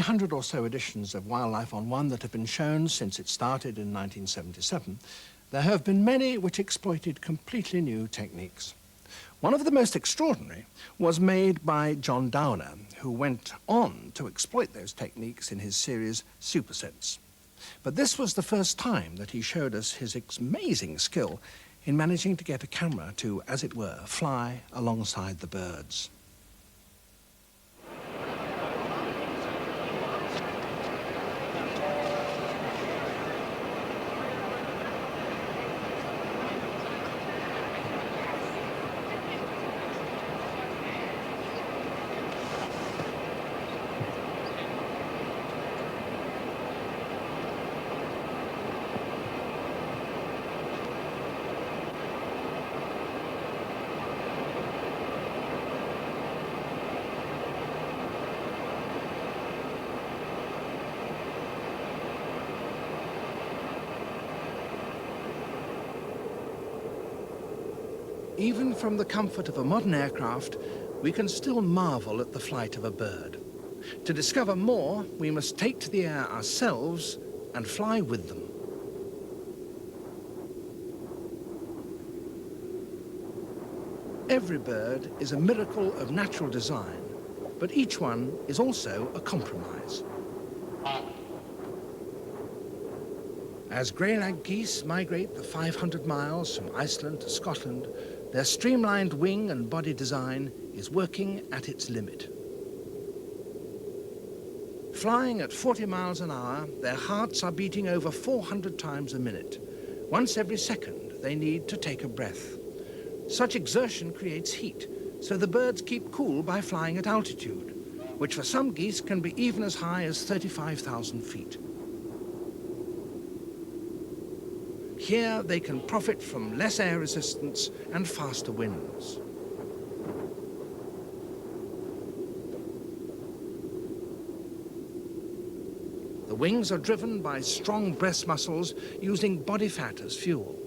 300 or so editions of Wildlife on One that have been shown since it started in 1977, there have been many which exploited completely new techniques. One of the most extraordinary was made by John Downer, who went on to exploit those techniques in his series Supersense. But this was the first time that he showed us his amazing skill in managing to get a camera to, as it were, fly alongside the birds. Even from the comfort of a modern aircraft, we can still marvel at the flight of a bird. To discover more, we must take to the air ourselves and fly with them. Every bird is a miracle of natural design, but each one is also a compromise. As greylag geese migrate the 500 miles from Iceland to Scotland, their streamlined wing and body design is working at its limit. Flying at 40 miles an hour, their hearts are beating over 400 times a minute. Once every second, they need to take a breath. Such exertion creates heat, so the birds keep cool by flying at altitude, which for some geese can be even as high as 35,000 feet. Here they can profit from less air resistance and faster winds. The wings are driven by strong breast muscles using body fat as fuel.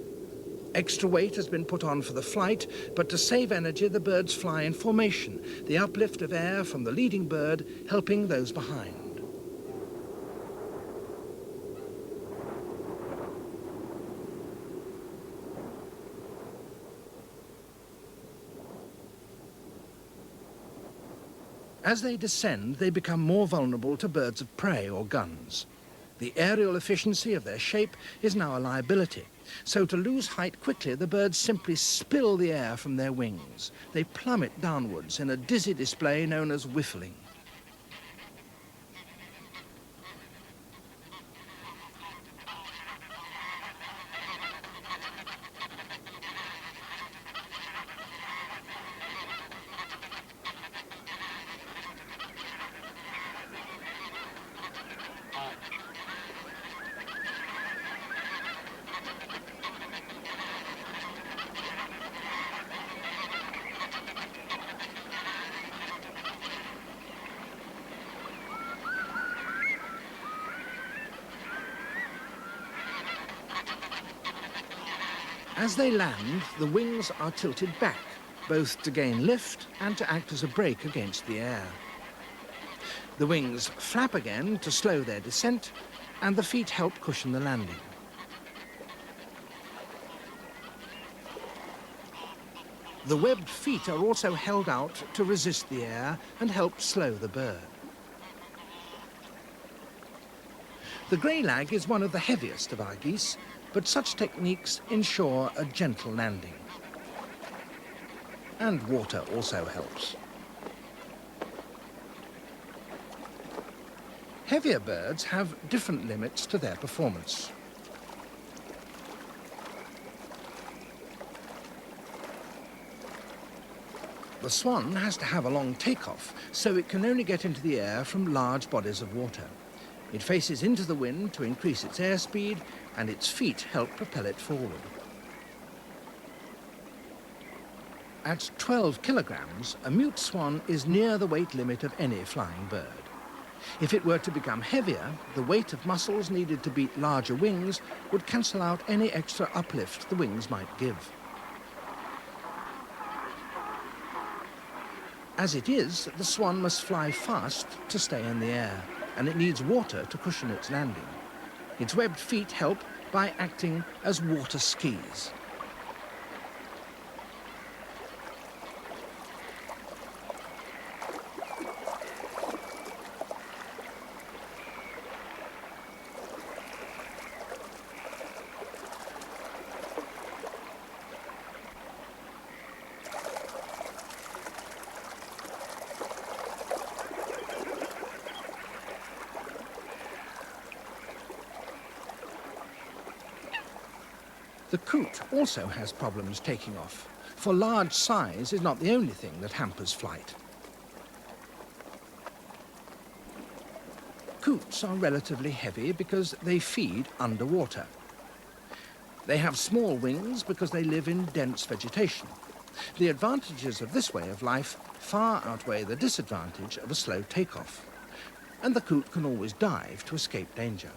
Extra weight has been put on for the flight, but to save energy, the birds fly in formation, the uplift of air from the leading bird helping those behind. As they descend, they become more vulnerable to birds of prey or guns. The aerial efficiency of their shape is now a liability. So to lose height quickly, the birds simply spill the air from their wings. They plummet downwards in a dizzy display known as whiffling. As they land, the wings are tilted back, both to gain lift and to act as a brake against the air. The wings flap again to slow their descent, and the feet help cushion the landing. The webbed feet are also held out to resist the air and help slow the bird. The greylag is one of the heaviest of our geese, but such techniques ensure a gentle landing. And water also helps. Heavier birds have different limits to their performance. The swan has to have a long takeoff, so it can only get into the air from large bodies of water. It faces into the wind to increase its airspeed, and its feet help propel it forward. At 12 kilograms, a mute swan is near the weight limit of any flying bird. If it were to become heavier, the weight of muscles needed to beat larger wings would cancel out any extra uplift the wings might give. As it is, the swan must fly fast to stay in the air. and it needs water to cushion its landing. Its webbed feet help by acting as water skis. The coot also has problems taking off, for large size is not the only thing that hampers flight. Coots are relatively heavy because they feed underwater. They have small wings because they live in dense vegetation. The advantages of this way of life far outweigh the disadvantage of a slow takeoff, and the coot can always dive to escape danger.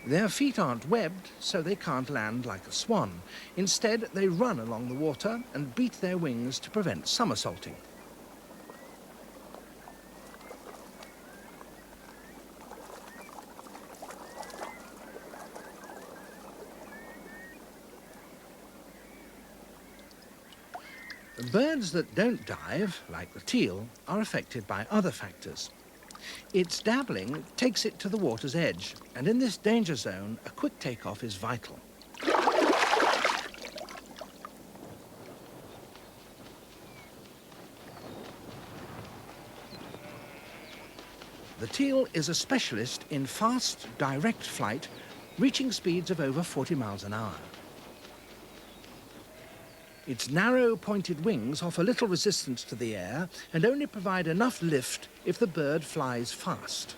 Their feet aren't webbed, so they can't land like a swan. Instead, they run along the water and beat their wings to prevent somersaulting. Birds that don't dive, like the teal, are affected by other factors. Its dabbling takes it to the water's edge, and in this danger zone, a quick takeoff is vital. The teal is a specialist in fast, direct flight, reaching speeds of over 40 miles an hour. Its narrow, pointed wings offer little resistance to the air and only provide enough lift if the bird flies fast.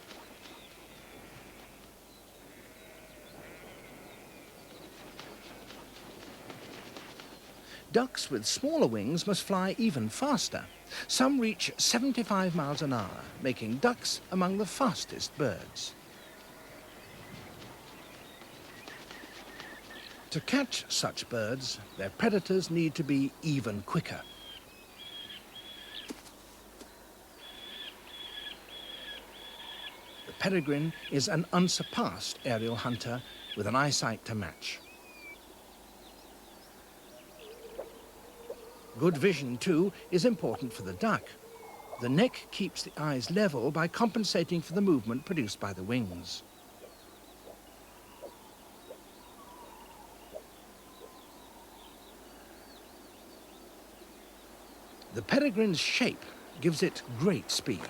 Ducks with smaller wings must fly even faster. Some reach 75 miles an hour, making ducks among the fastest birds. To catch such birds, their predators need to be even quicker. The peregrine is an unsurpassed aerial hunter with an eyesight to match. Good vision, too, is important for the duck. The neck keeps the eyes level by compensating for the movement produced by the wings. The peregrine's shape gives it great speed.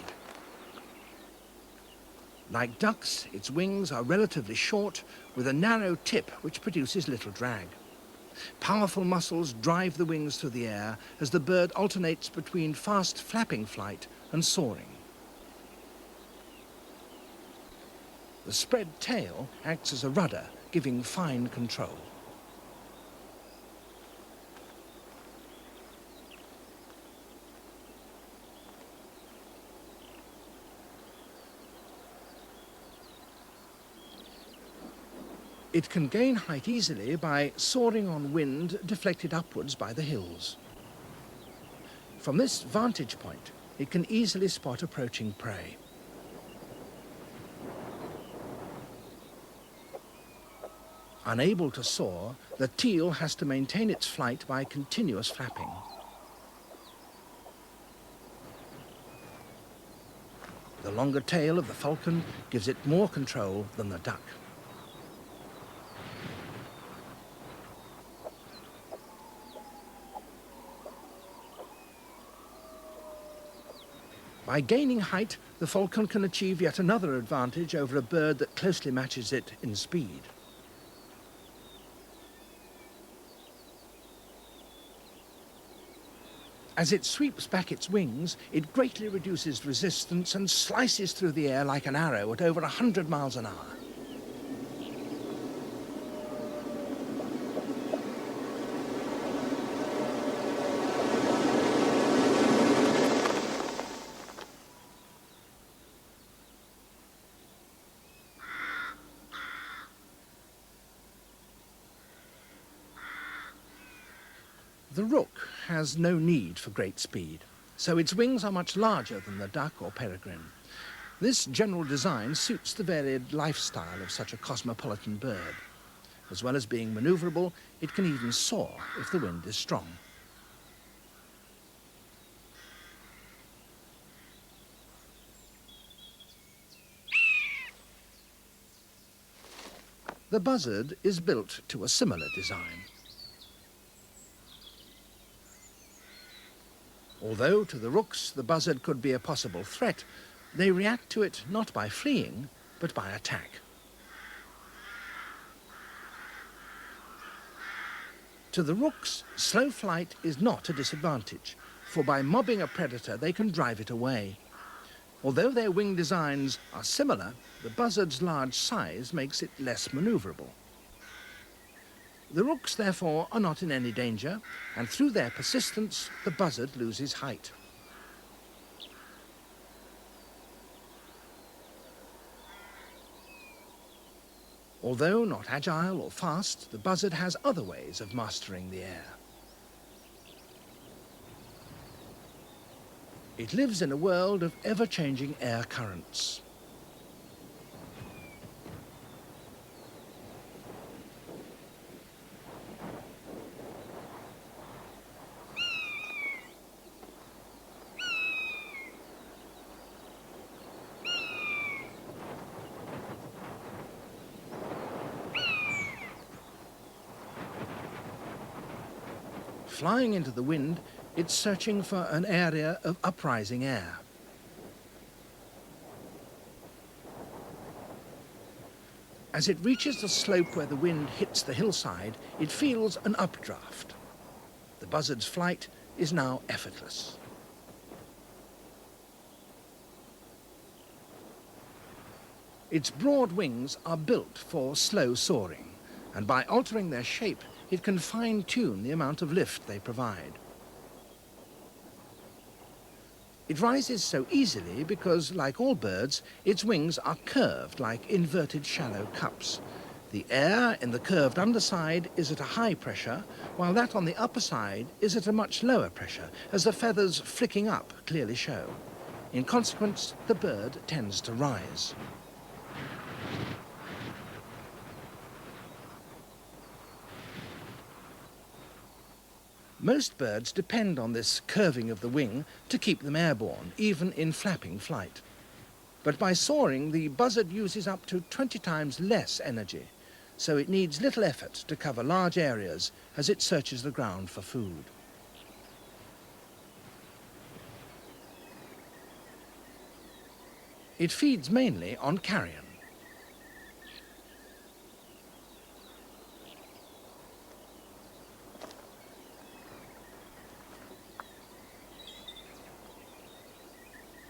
Like ducks, its wings are relatively short with a narrow tip which produces little drag. Powerful muscles drive the wings through the air as the bird alternates between fast flapping flight and soaring. The spread tail acts as a rudder, giving fine control. It can gain height easily by soaring on wind deflected upwards by the hills. From this vantage point, it can easily spot approaching prey. Unable to soar, the teal has to maintain its flight by continuous flapping. The longer tail of the falcon gives it more control than the duck. By gaining height, the falcon can achieve yet another advantage over a bird that closely matches it in speed. As it sweeps back its wings, it greatly reduces resistance and slices through the air like an arrow at over 100 miles an hour. The rook has no need for great speed, so its wings are much larger than the duck or peregrine. This general design suits the varied lifestyle of such a cosmopolitan bird. As well as being maneuverable, it can even soar if the wind is strong. The buzzard is built to a similar design. Although to the rooks the buzzard could be a possible threat, they react to it not by fleeing, but by attack. To the rooks, slow flight is not a disadvantage, for by mobbing a predator they can drive it away. Although their wing designs are similar, the buzzard's large size makes it less maneuverable. The rooks, therefore, are not in any danger, and through their persistence, the buzzard loses height. Although not agile or fast, the buzzard has other ways of mastering the air. It lives in a world of ever-changing air currents. Flying into the wind, it's searching for an area of uprising air. As it reaches the slope where the wind hits the hillside, it feels an updraft. The buzzard's flight is now effortless. Its broad wings are built for slow soaring, and by altering their shape, it can fine-tune the amount of lift they provide. It rises so easily because, like all birds, its wings are curved like inverted shallow cups. The air in the curved underside is at a high pressure, while that on the upper side is at a much lower pressure, as the feathers flicking up clearly show. In consequence, the bird tends to rise. Most birds depend on this curving of the wing to keep them airborne, even in flapping flight. But by soaring, the buzzard uses up to 20 times less energy, so it needs little effort to cover large areas as it searches the ground for food. It feeds mainly on carrion.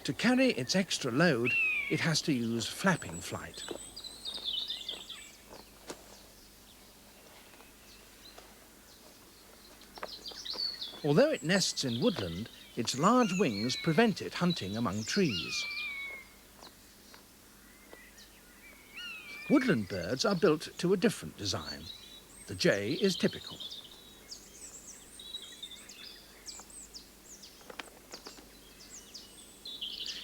To carry its extra load, it has to use flapping flight. Although it nests in woodland, its large wings prevent it hunting among trees. Woodland birds are built to a different design. The jay is typical.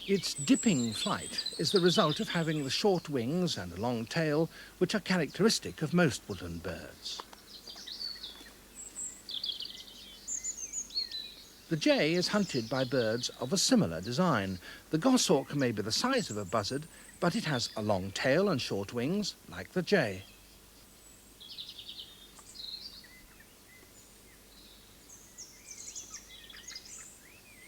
Its dipping flight is the result of having the short wings and a long tail, which are characteristic of most woodland birds. The jay is hunted by birds of a similar design. The goshawk may be the size of a buzzard, but it has a long tail and short wings, like the jay.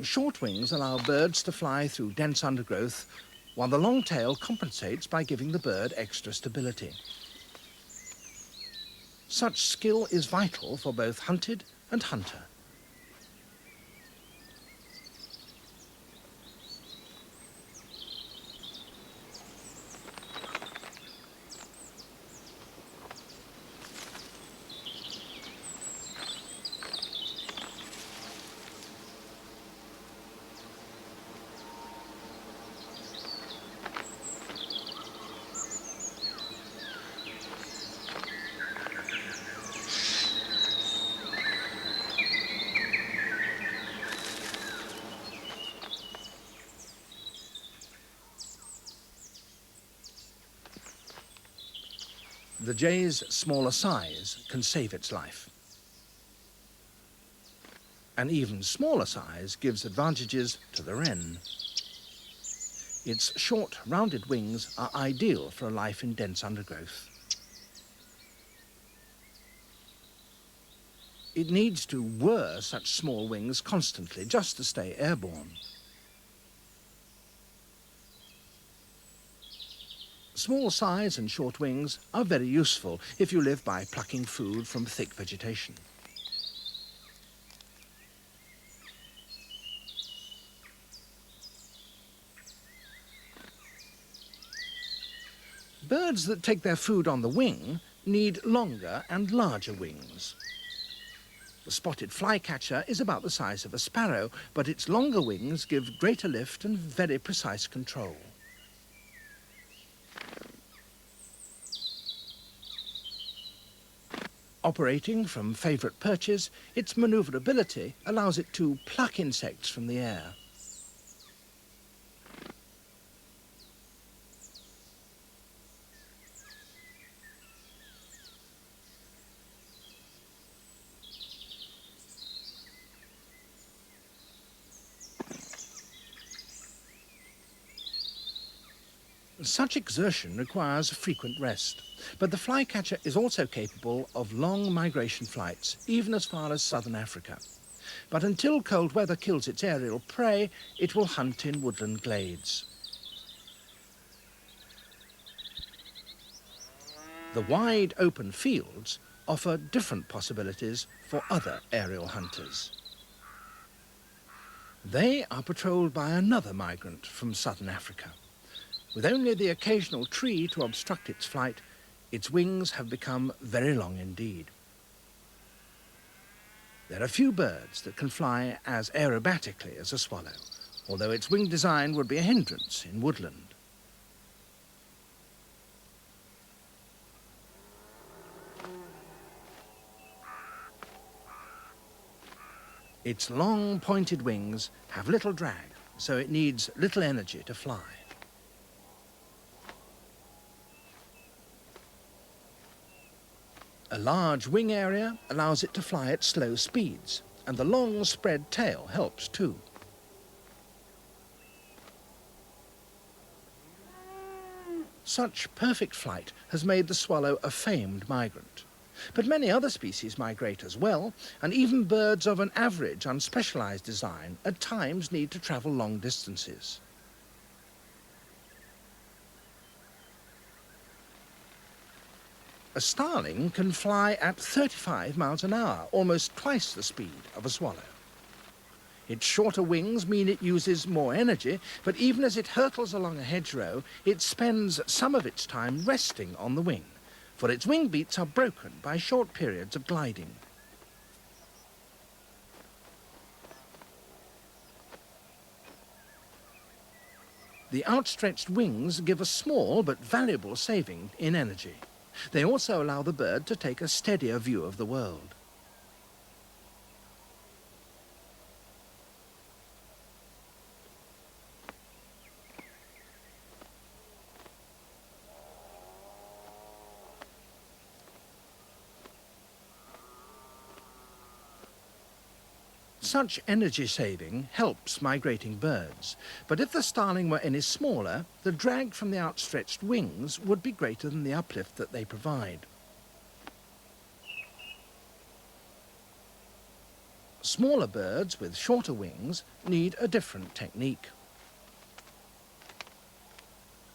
Short wings allow birds to fly through dense undergrowth, while the long tail compensates by giving the bird extra stability. Such skill is vital for both hunted and hunter. The jay's smaller size can save its life. An even smaller size gives advantages to the wren. Its short, rounded wings are ideal for a life in dense undergrowth. It needs to whir such small wings constantly just to stay airborne. Small size and short wings are very useful if you live by plucking food from thick vegetation. Birds that take their food on the wing need longer and larger wings. The spotted flycatcher is about the size of a sparrow, but its longer wings give greater lift and very precise control. Operating from favourite perches, its manoeuvrability allows it to pluck insects from the air. Such exertion requires frequent rest, but the flycatcher is also capable of long migration flights, even as far as southern Africa. But until cold weather kills its aerial prey, it will hunt in woodland glades. The wide open fields offer different possibilities for other aerial hunters. They are patrolled by another migrant from southern Africa. With only the occasional tree to obstruct its flight, its wings have become very long indeed. There are few birds that can fly as aerobatically as a swallow, although its wing design would be a hindrance in woodland. Its long pointed wings have little drag, so it needs little energy to fly. A large wing area allows it to fly at slow speeds, and the long spread tail helps too. Such perfect flight has made the swallow a famed migrant. But many other species migrate as well, and even birds of an average, unspecialized design at times need to travel long distances. A starling can fly at 35 miles an hour, almost twice the speed of a swallow. Its shorter wings mean it uses more energy, but even as it hurtles along a hedgerow, it spends some of its time resting on the wing, for its wing beats are broken by short periods of gliding. The outstretched wings give a small but valuable saving in energy. They also allow the bird to take a steadier view of the world. Such energy saving helps migrating birds, but if the starling were any smaller, the drag from the outstretched wings would be greater than the uplift that they provide. Smaller birds with shorter wings need a different technique.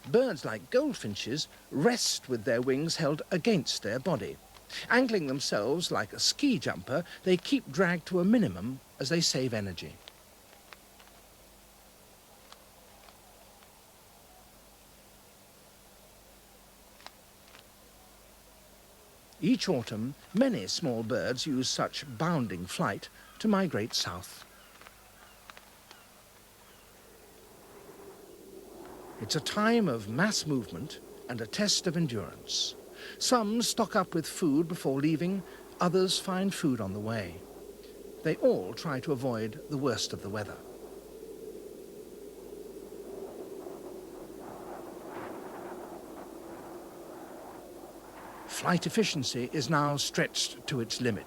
Birds like goldfinches rest with their wings held against their body. Angling themselves like a ski jumper, they keep drag to a minimum as they save energy. Each autumn, many small birds use such bounding flight to migrate south. It's a time of mass movement and a test of endurance. Some stock up with food before leaving, others find food on the way. They all try to avoid the worst of the weather. flight efficiency is now stretched to its limit,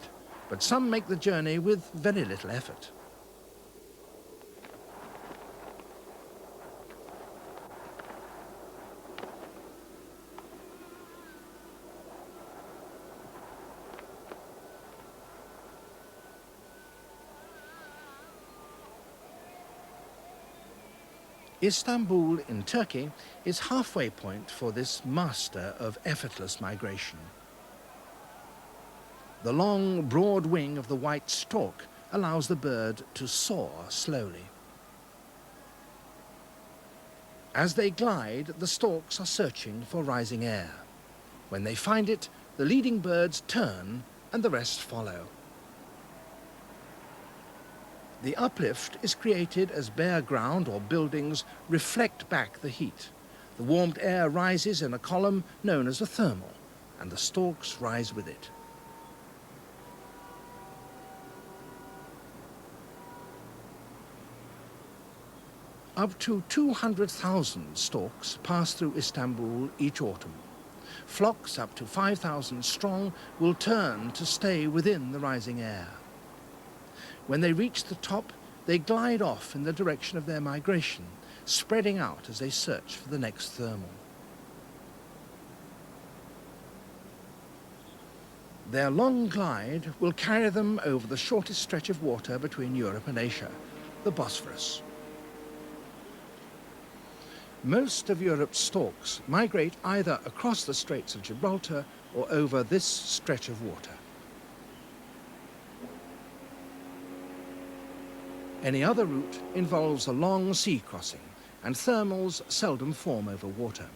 but some make the journey with very little effort. Istanbul in Turkey is halfway point for this master of effortless migration. The long, broad wing of the white stork allows the bird to soar slowly. As they glide, the storks are searching for rising air. When they find it, the leading birds turn and the rest follow. The uplift is created as bare ground or buildings reflect back the heat. The warmed air rises in a column known as a thermal, and the storks rise with it. Up to 200,000 storks pass through Istanbul each autumn. Flocks up to 5,000 strong will turn to stay within the rising air. When they reach the top, they glide off in the direction of their migration, spreading out as they search for the next thermal. Their long glide will carry them over the shortest stretch of water between Europe and Asia, the Bosphorus. Most of Europe's storks migrate either across the Straits of Gibraltar or over this stretch of water. Any other route involves a long sea crossing, and thermals seldom form over water.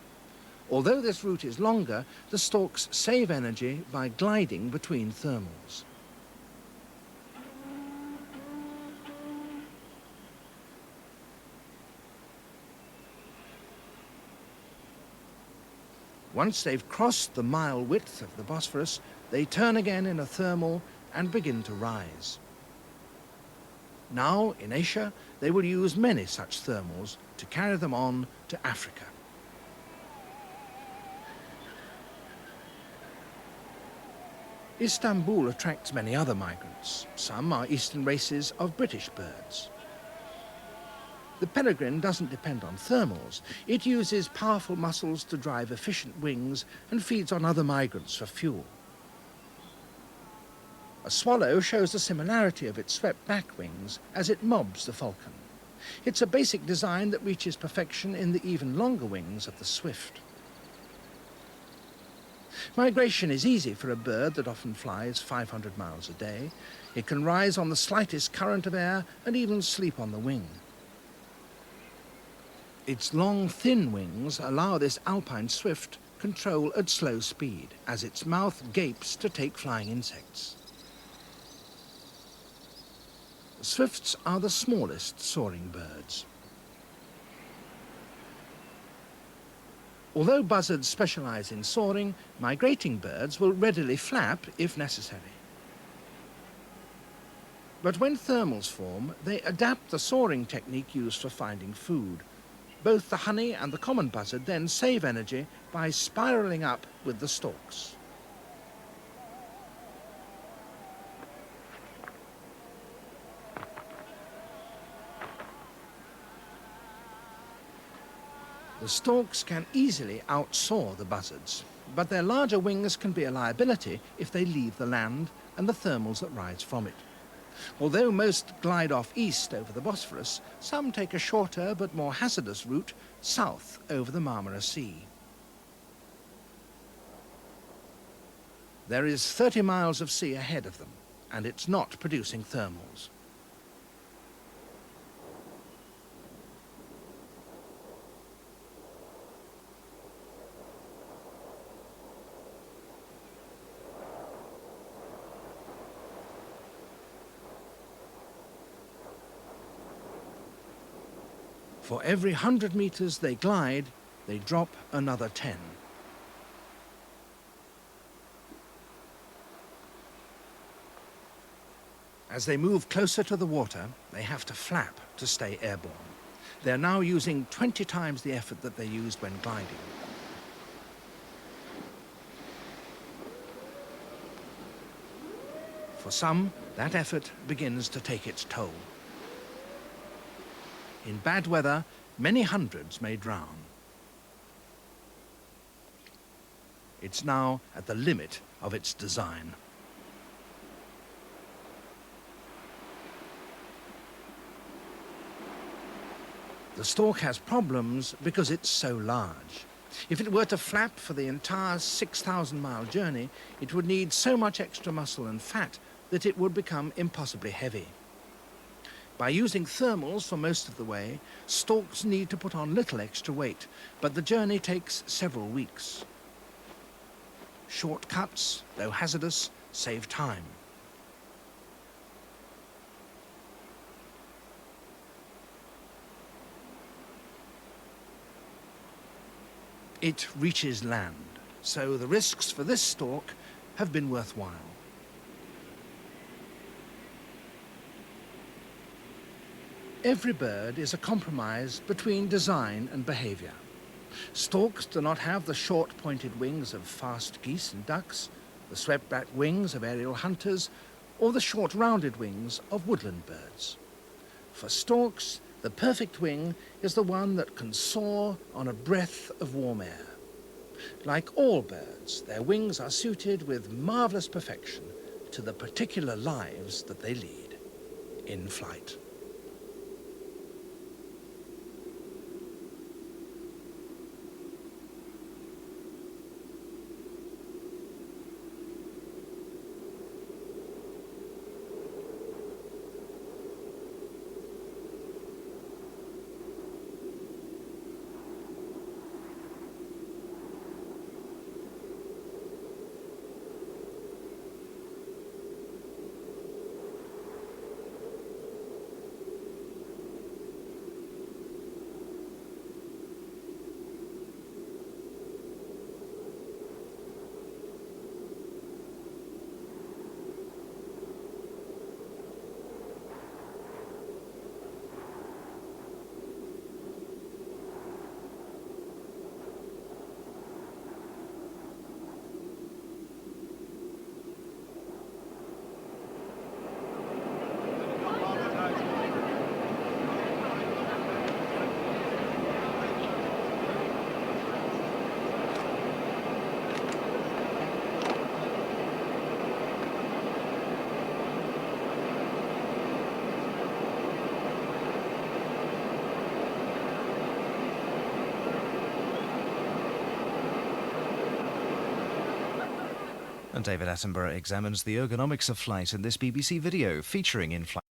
Although this route is longer, the storks save energy by gliding between thermals. Once they've crossed the mile width of the Bosphorus, they turn again in a thermal and begin to rise. Now, in Asia, they will use many such thermals to carry them on to Africa. Istanbul attracts many other migrants. Some are eastern races of British birds. The peregrine doesn't depend on thermals. It uses powerful muscles to drive efficient wings and feeds on other migrants for fuel. A swallow shows the similarity of its swept-back wings as it mobs the falcon. It's a basic design that reaches perfection in the even longer wings of the swift. Migration is easy for a bird that often flies 500 miles a day. It can rise on the slightest current of air and even sleep on the wing. Its long, thin wings allow this alpine swift control at slow speed as its mouth gapes to take flying insects. Swifts are the smallest soaring birds. Although buzzards specialize in soaring, migrating birds will readily flap if necessary. But when thermals form, they adapt the soaring technique used for finding food. Both the honey and the common buzzard then save energy by spiraling up with the stalks. The storks can easily outsoar the buzzards, but their larger wings can be a liability if they leave the land and the thermals that rise from it. Although most glide off east over the Bosphorus, some take a shorter but more hazardous route south over the Marmara Sea. There is 30 miles of sea ahead of them, and it's not producing thermals. For every 100 meters they glide, they drop another 10. As they move closer to the water, they have to flap to stay airborne. They're now using 20 times the effort that they used when gliding. For some, that effort begins to take its toll. In bad weather, many hundreds may drown. It's now at the limit of its design. The stork has problems because it's so large. If it were to flap for the entire 6,000-mile journey, it would need so much extra muscle and fat that it would become impossibly heavy. By using thermals for most of the way, storks need to put on little extra weight, but the journey takes several weeks. Shortcuts, though hazardous, save time. It reaches land, so the risks for this stork have been worthwhile. Every bird is a compromise between design and behavior. Storks do not have the short pointed wings of fast geese and ducks, the swept-back wings of aerial hunters, or the short rounded wings of woodland birds. For storks, the perfect wing is the one that can soar on a breath of warm air. Like all birds, their wings are suited with marvelous perfection to the particular lives that they lead in flight. And David Attenborough examines the ergonomics of flight in this BBC video featuring in-flight